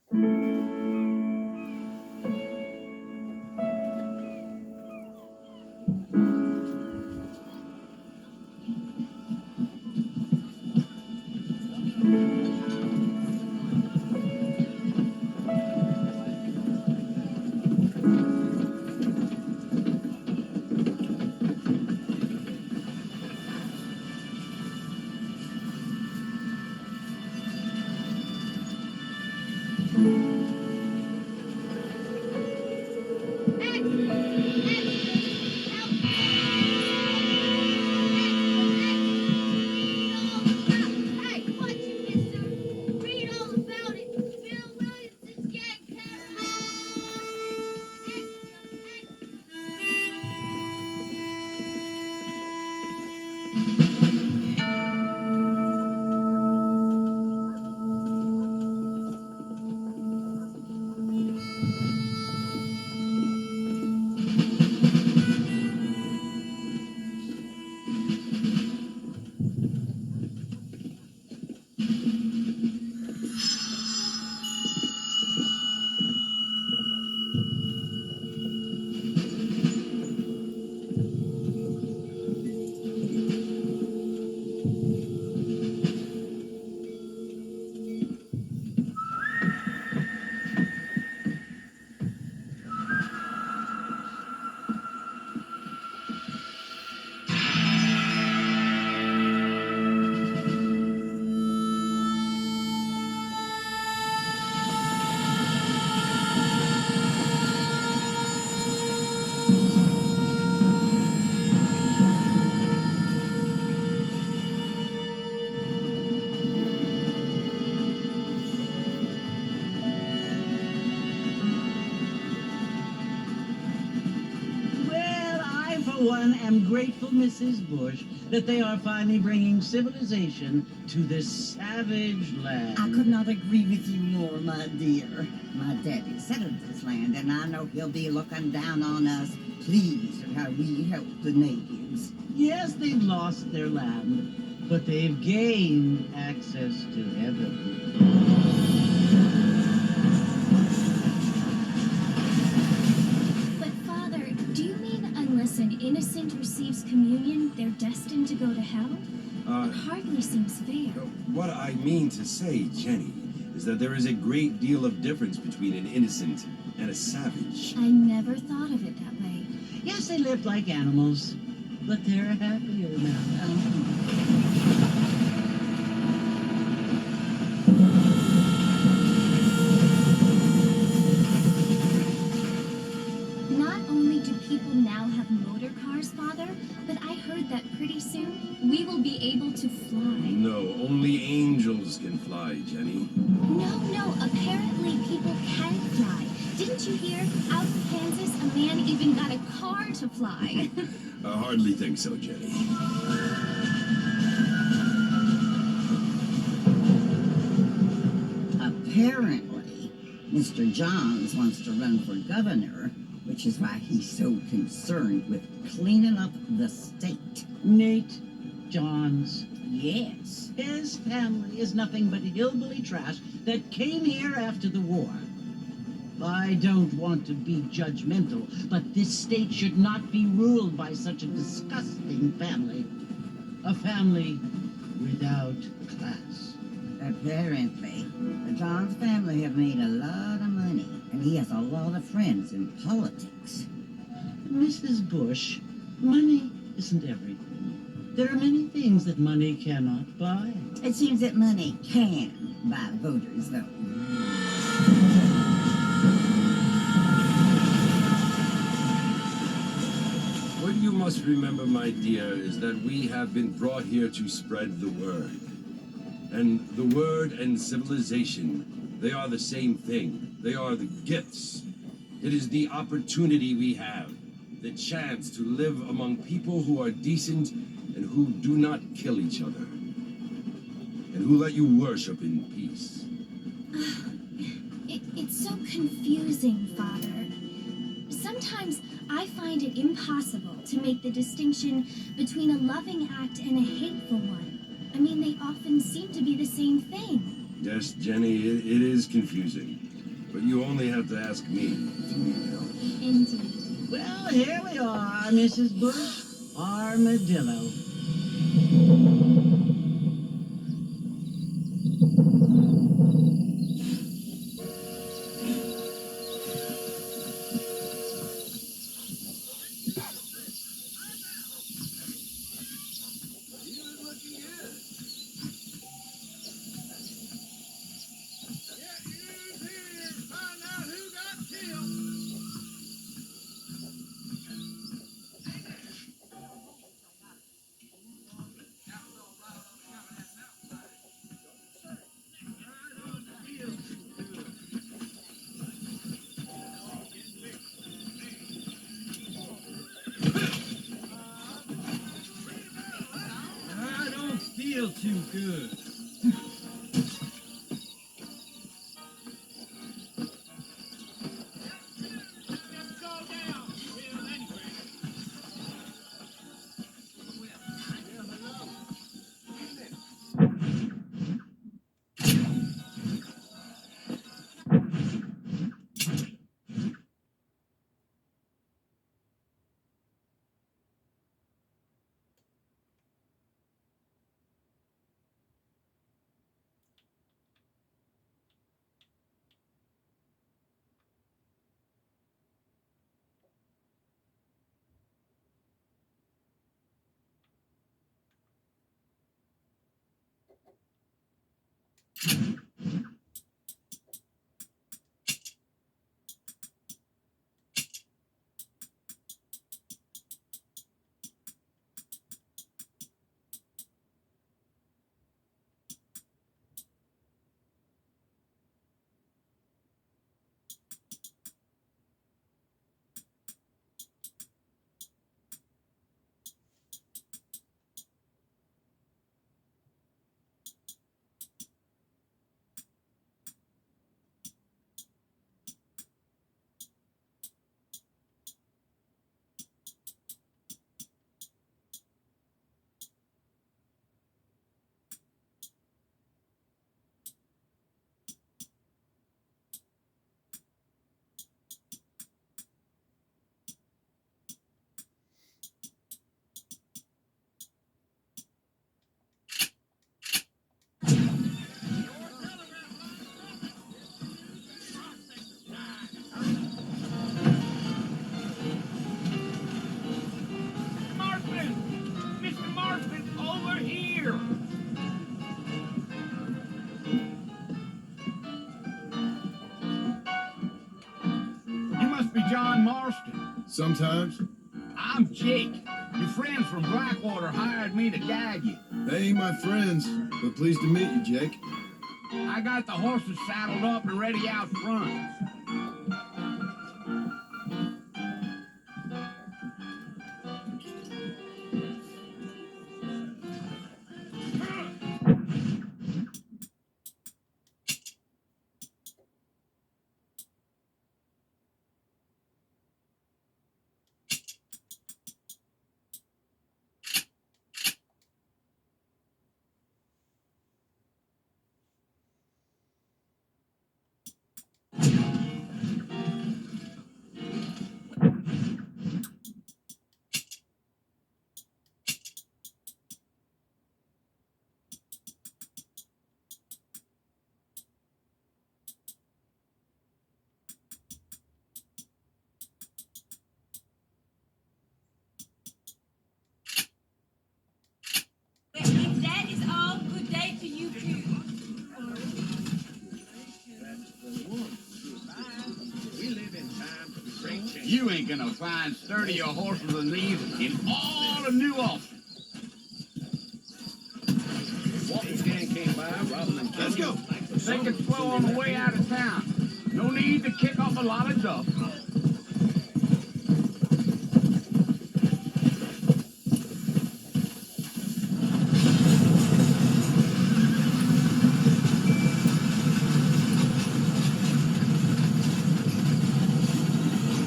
Well, I, for one, am grateful, Mrs. Bush, that they are finally bringing civilization to this savage land. I could not agree with you more, my dear. My daddy settled this land, and I know he'll be looking down on us, pleased at how we help the natives. Yes, they've lost their land, but they've gained access to heaven. But, Father, do you mean unless an innocent receives communion, they're destined to go to hell? It hardly seems fair. What I mean to say, Jenny, is that there is a great deal of difference between an innocent and a savage. I never thought of it that way. Yes, they live like animals, but they're happier now. Not only do people now have motor cars, Father, but I heard that pretty soon we will be able to fly. No, only angels can fly, Jenny. No, apparently people can fly. Didn't you hear? Out in Kansas, a man even got a car to fly. I hardly think so, Jenny. Apparently, Mr. Johns wants to run for governor, which is why he's so concerned with cleaning up the state. Nate Johns. Yes. His family is nothing but hillbilly trash that came here after the war. I don't want to be judgmental, but this state should not be ruled by such a disgusting family. A family without class. Apparently, the Johns family have made a lot of money, and he has a lot of friends in politics. Mrs. Bush, money isn't everything. There are many things that money cannot buy. It seems that money can buy voters, though. What you must remember, my dear, is that we have been brought here to spread the word. And the word and civilization, they are the same thing. They are the gifts. It is the opportunity we have, the chance to live among people who are decent and who do not kill each other, and who let you worship in peace. It's so confusing, Father. Sometimes I find it impossible to make the distinction between a loving act and a hateful one. I mean, they often seem to be the same thing. Yes, Jenny, it is confusing. But you only have to ask me if you need help. Indeed. Well, here we are, Mrs. Bush. Armadillo. I don't feel too good. Marston! Mr. Marston, over here! You must be John Marston. Sometimes. I'm Jake. Your friends from Blackwater hired me to guide you. They ain't my friends, but pleased to meet you, Jake. I got the horses saddled up and ready out front. If that is all, good day to you too. You ain't gonna find sturdier horses than these in all of New Austin. Walking gang came by, robbing them. Let's go. Take it slow on the way out of town. No need to kick off a lot of dust.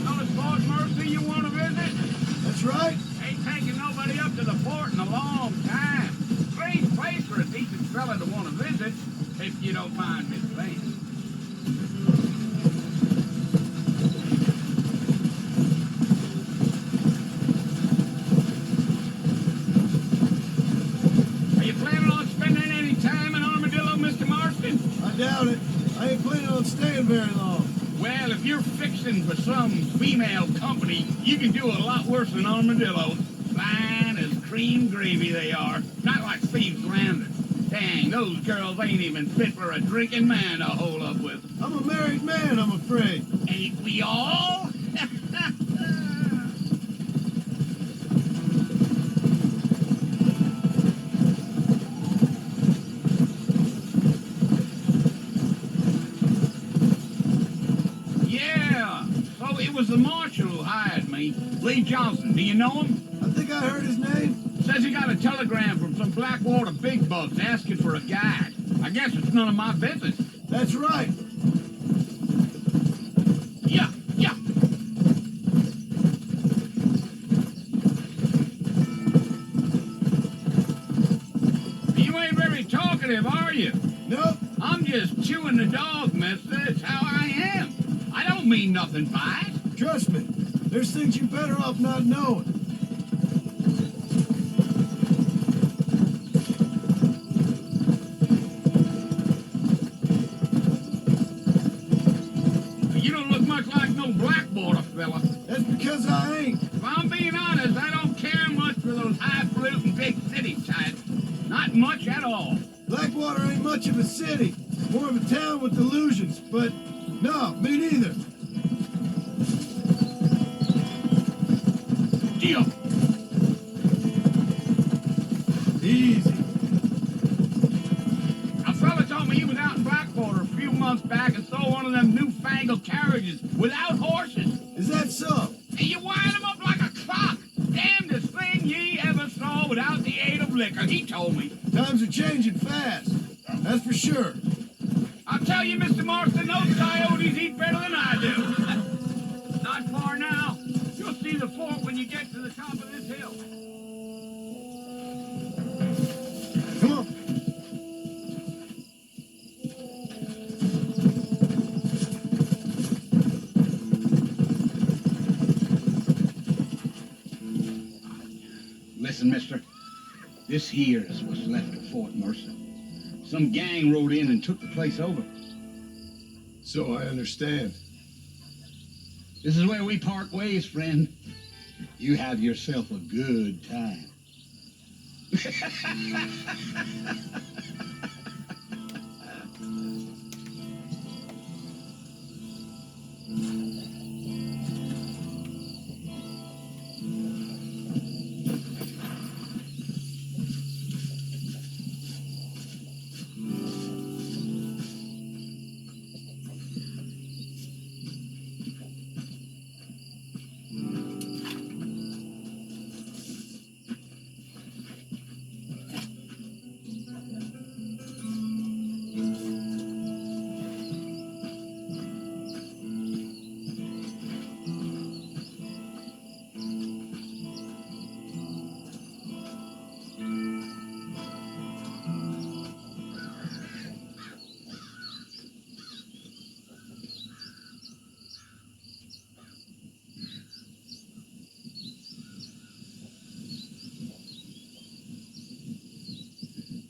Notice Fort Mercy you want to visit? That's right. Ain't taking nobody up to the fort in a long time. Strange place for a decent fella to want to visit, if you don't mind me saying. doubt it. I ain't planning on staying very long. Well, if you're fixing for some female company, you can do a lot worse than armadillos. Fine as cream gravy they are. Not like Steve Glander. Dang, those girls ain't even fit for a drinking man to hole up with. I'm a married man, I'm afraid. Ain't we all? Yeah, so it was the marshal who hired me. Lee Johnson, do you know him? I think I heard his name. Says he got a telegram from some Blackwater big bugs asking for a guide. I guess it's none of my business. That's right. Yeah, yeah. You ain't very talkative, are you? Nope. I'm just chewing the dog, mister. It's how I am. I don't mean nothing by it. Trust me. There's things you're better off not knowing. You don't look much like no Blackwater fella. That's because I ain't. If I'm being honest, I don't care much for those highfalutin big city types. Not much at all. Blackwater ain't much of a city. More of a town with illusions, but no, me neither. Deal. Easy. A fella told me he was out in Blackwater a few months back and saw one of them newfangled carriages without horses. Is that so? And you wind them up like a clock. Damnedest thing ye ever saw without the aid of liquor, he told me. Times are changing fast. That's for sure. I'll tell you, Mr. Marston, those coyotes eat better than I do. Not far now. You'll see the fort when you get to the top of this hill. Come on. Listen, mister. This here is what's left of Fort Mercer. Some gang rode in and took the place over. So I understand. This is where we part ways, friend. You have yourself a good time.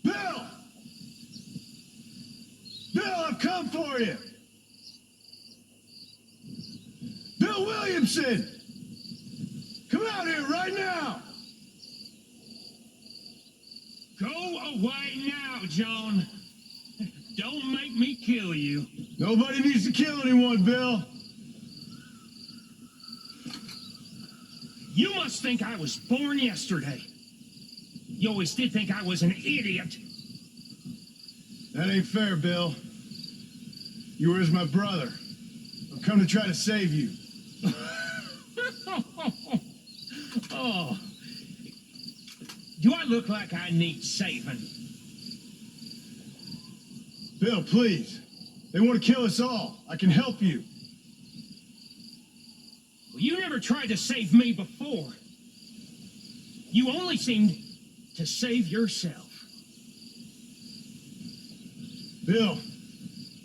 Bill! Bill, I've come for you! Bill Williamson! Come out here right now! Go away now, John. Don't make me kill you. Nobody needs to kill anyone, Bill. You must think I was born yesterday. You always did think I was an idiot. That ain't fair, Bill. You were as my brother. I've come to try to save you. Oh. Do I look like I need saving? Bill, please. They want to kill us all. I can help you. Well, you never tried to save me before. You only seemed to save yourself. Bill,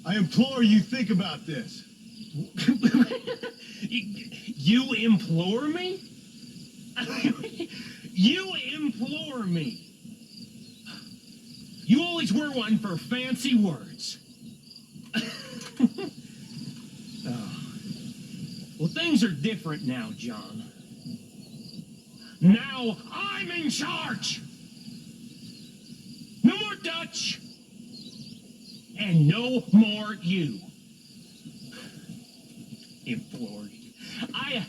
I implore you think about this. You implore me? You implore me. You always were one for fancy words. Oh. Well, things are different now, John. Now I'm in charge! No more Dutch! And no more you. Implored. I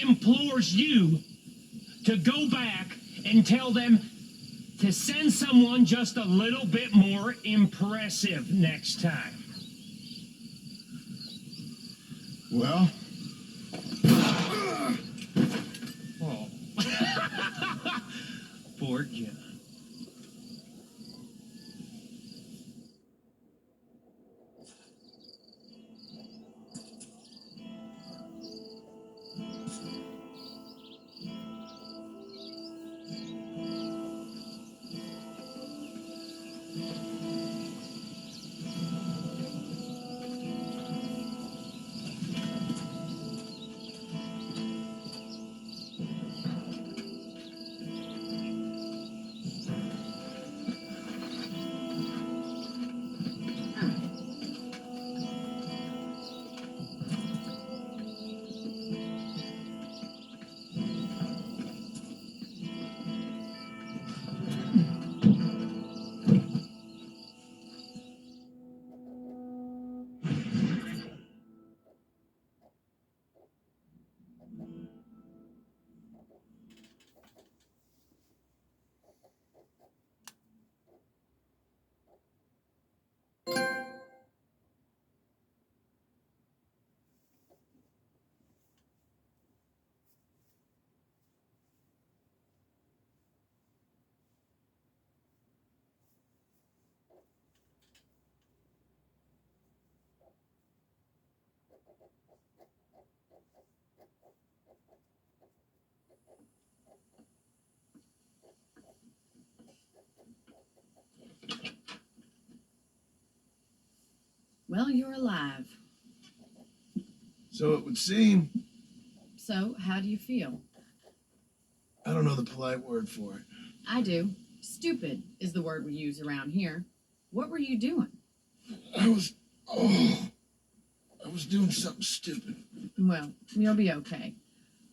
implores you to go back and tell them to send someone just a little bit more impressive next time. Well, Oh. Poor John. Well, you're alive. so it would seem. So, how do you feel? I don't know the polite word for it. I do. Stupid is the word we use around here. What were you doing? I was doing something stupid. Well, you'll be okay.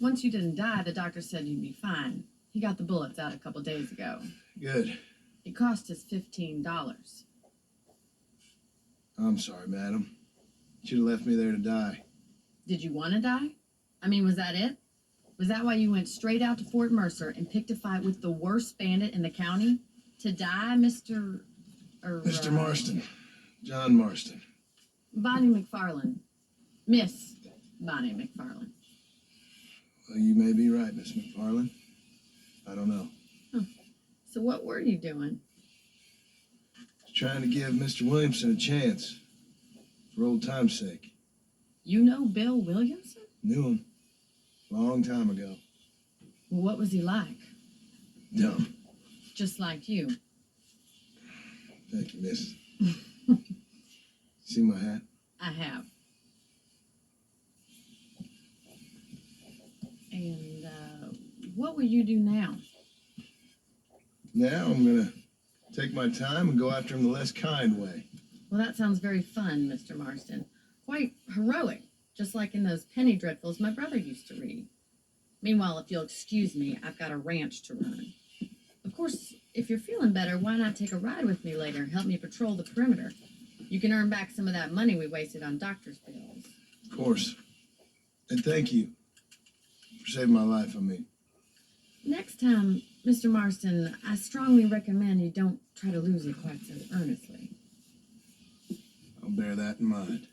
Once you didn't die, the doctor said you'd be fine. He got the bullets out a couple days ago. Good. It cost us $15. I'm sorry, madam. Should have left me there to die. Did you want to die? I mean, was that it? Was that why you went straight out to Fort Mercer and picked a fight with the worst bandit in the county? To die, Mr. Mr. Marston. John Marston. Bonnie McFarland. Miss Bonnie McFarland. Well, you may be right, Miss McFarland. I don't know. So what were you doing? Trying to give Mr. Williamson a chance. For old time's sake. You know Bill Williamson? Knew him. Long time ago. Well, what was he like? Dumb. Just like you. Thank you, miss. See my hat? I have. And what will you do now? Now I'm gonna take my time and go after him the less kind way. Well, that sounds very fun, Mr. Marston. Quite heroic, just like in those penny dreadfuls my brother used to read. Meanwhile, if you'll excuse me, I've got a ranch to run. Of course, if you're feeling better, why not take a ride with me later and help me patrol the perimeter? You can earn back some of that money we wasted on doctor's bills. Of course. And thank you for saving my life, I mean. Next time, Mr. Marston, I strongly recommend you don't try to lose it quite so earnestly. I'll bear that in mind.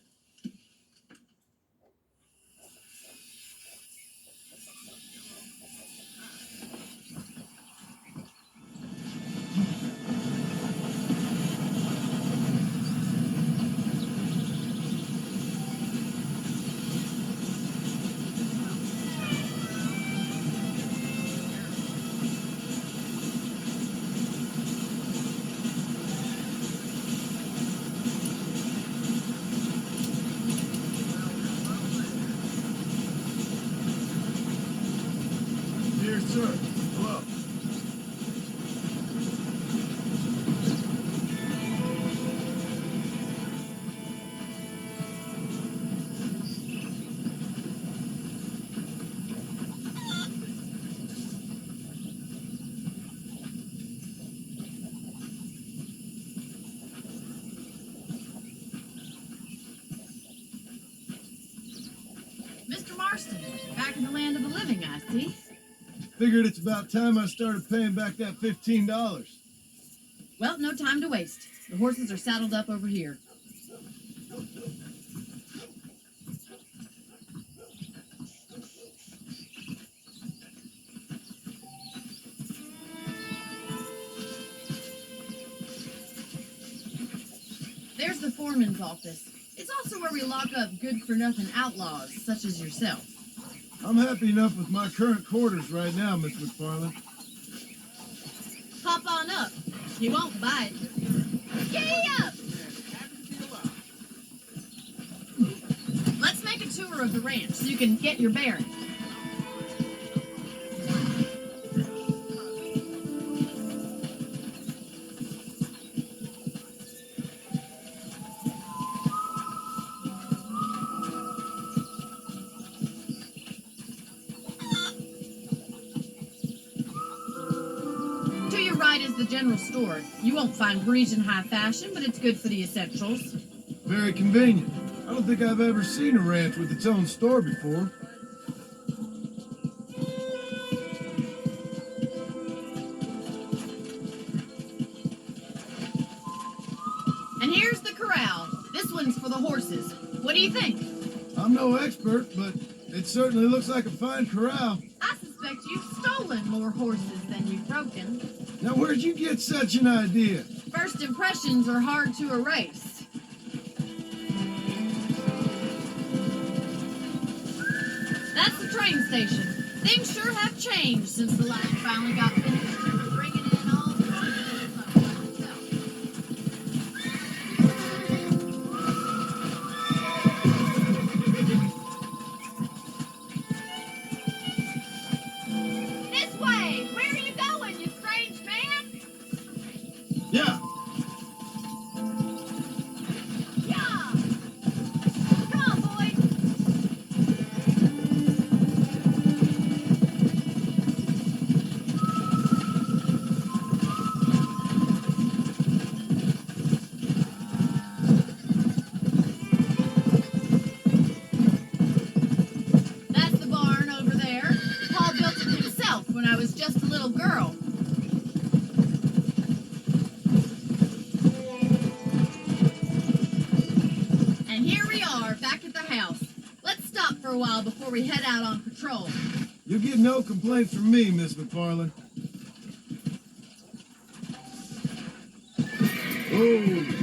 Marston, back in the land of the living, I see. Figured it's about time I started paying back that $15. Well, no time to waste. The horses are saddled up over here. There's the foreman's office. It's also where we lock up good-for-nothing outlaws, such as yourself. I'm happy enough with my current quarters right now, Miss McFarland. Hop on up. You won't bite. Giddy up! Let's make a tour of the ranch so you can get your bearings. Right is the general store. You won't find Parisian high fashion, but it's good for the essentials. Very convenient. I don't think I've ever seen a ranch with its own store before. And here's the corral. This one's for the horses. What do you think? I'm no expert, but it certainly looks like a fine corral. I suspect you've stolen more horses than you've broken. Now, where'd you get such an idea? First impressions are hard to erase. That's the train station. Things sure have changed since the line finally got finished. We're bringing in all the horses by myself. This way! Where are you going, you strange man? Yeah. Yeah! Come on, boys! That's the barn over there. Paul built it himself when I was just a little girl. And here we are, back at the house. Let's stop for a while before we head out on patrol. You'll get no complaints from me, Miss McFarland. Oh.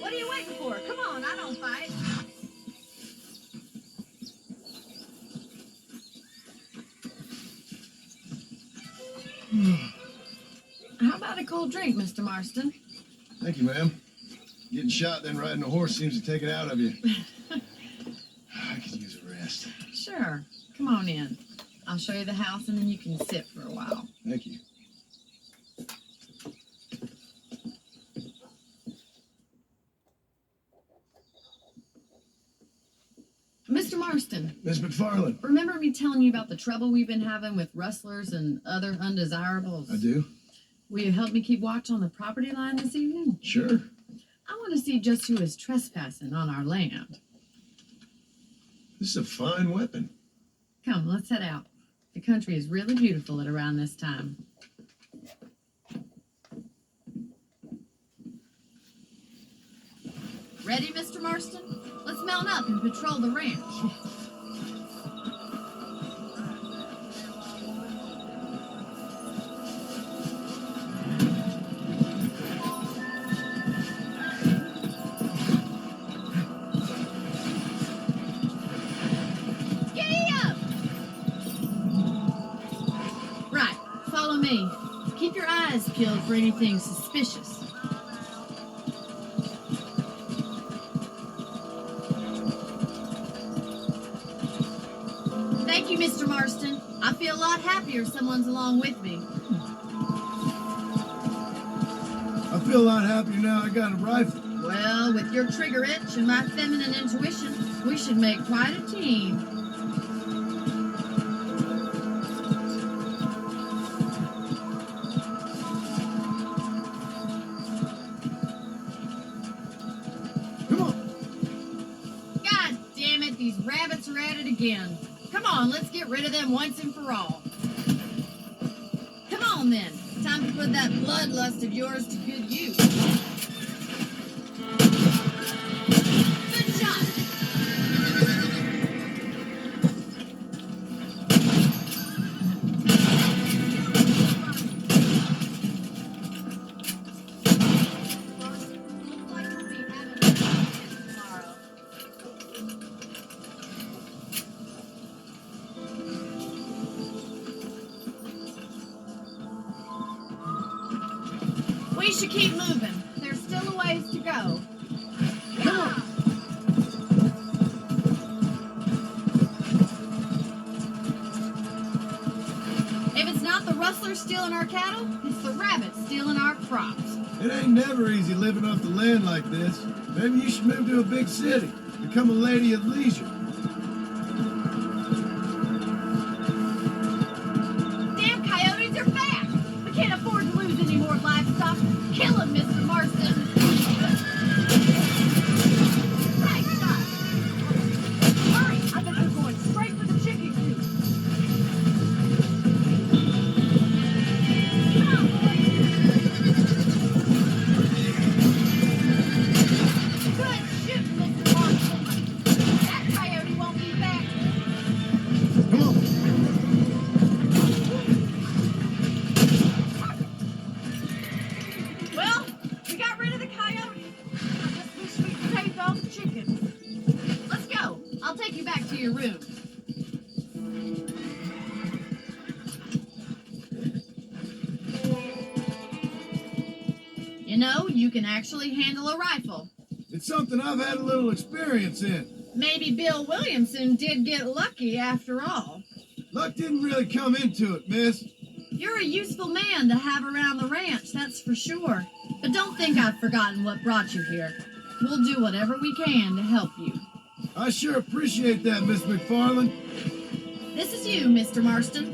What are you waiting for? Come on, I don't fight. How about a cold drink, Mr. Marston? Thank you, ma'am. Getting shot, then riding a horse seems to take it out of you. I could use a rest. Sure. Come on in. I'll show you the house and then you can sit for a while. Thank you. Mr. Marston, Miss McFarland. remember me telling you about the trouble we've been having with rustlers and other undesirables? I do? Will you help me keep watch on the property line this evening? Sure. I want to see just who is trespassing on our land. This is a fine weapon. Come, let's head out. The country is really beautiful at around this time. Ready, Mr. Marston? Let's mount up and patrol the ranch. Giddy up! Right, follow me. Keep your eyes peeled for anything suspicious. Thank you, Mr. Marston. I feel a lot happier someone's along with me. I feel a lot happier now I got a rifle. Well, with your trigger itch and my feminine intuition, we should make quite a team. again. Come on, let's get rid of them once and for all. Come on then. Time to put that bloodlust of yours to good use. Good shot. Looks like we'll be having a tomorrow. We should keep moving. There's still a ways to go. Come on. If it's not the rustlers stealing our cattle, it's the rabbits stealing our crops. It ain't never easy living off the land like this. Maybe you should move to a big city. Become a lady of leisure. Damn coyotes are back! We can't afford to lose any more livestock. Kill them, Mr. Marston! Right, stop! Hurry! I bet they're going straight for the chicken coop. Come on, good shoot, Mr. Marston! That coyote won't be back. Come on. Well, we got rid of the coyote. I just wish we'd saved all the chickens. Let's go. I'll take you back to your room. You know, you can actually handle a rifle. It's something I've had a little experience in. Maybe Bill Williamson did get lucky after all. Luck didn't really come into it, miss. You're a useful man to have around the ranch, that's for sure. But don't think I've forgotten what brought you here. We'll do whatever we can to help you. I sure appreciate that, Miss McFarland. This is you, Mr. Marston.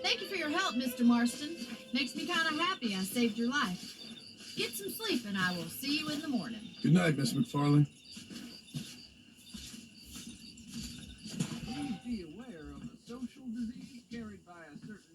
Thank you for your help, Mr. Marston. Makes me kind of happy I saved your life. Get some sleep and I will see you in the morning. Good night, Miss McFarland. Please be aware of the social disease carried by a certain